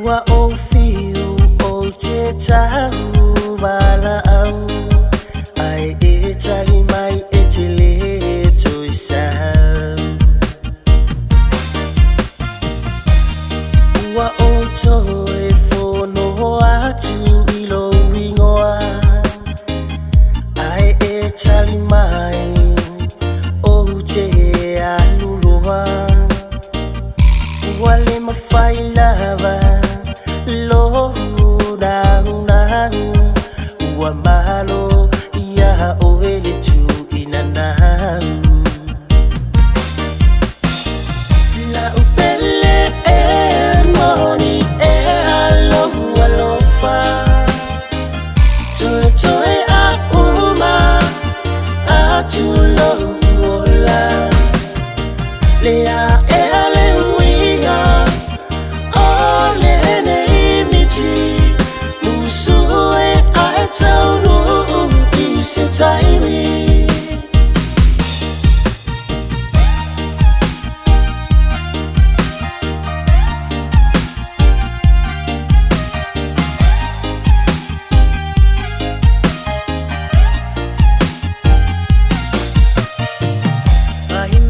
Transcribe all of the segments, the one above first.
Wa o fiu o te tahu wala au ai e tali mai e te le tui sau. Wa o toe whono atu i lo ingoa ai e tali mai o te aluloa. Wa le mawhai lava lo na wa malo ia o ele tu inana la upele e moni e alo fa toe a uma a tu lo la le a e ale winga o le nei miti musue a taunu i se taimi.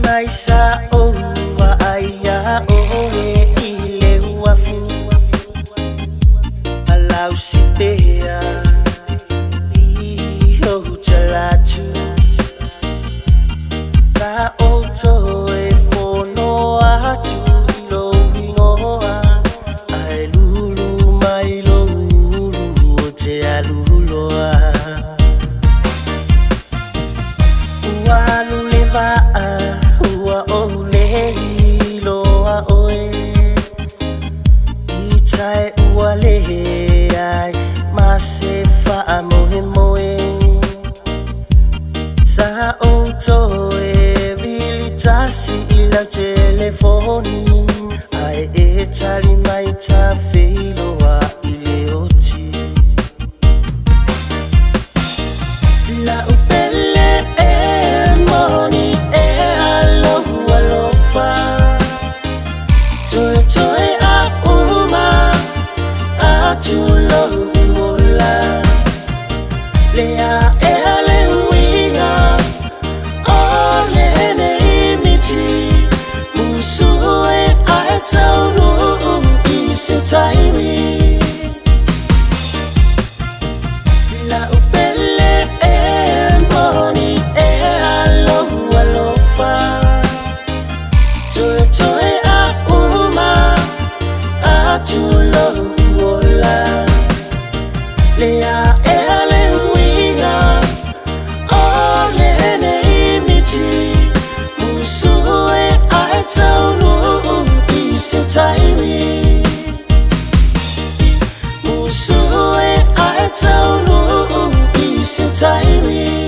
Mai sa o wa aia o e ile wafu alau si pea i ho chalatu sa o to e fono atu lo wingoa ai lulu mai lo ulu te aluloa wa luleva wa ole loa oe I tai ua le ai ma se fa mohe moe sa o to e vili tasi I lau telefoni ai e tali mai ta feiloa I le oti la upele e moni e toe a uma a tu lo la le a e ale winga o le nei miti musue a taunu I se taimi la upele e moni e alo fa toe a tu lo la le a e ale winga o le nei miti musue a taunu I se taimi musue a taunu I se taimi.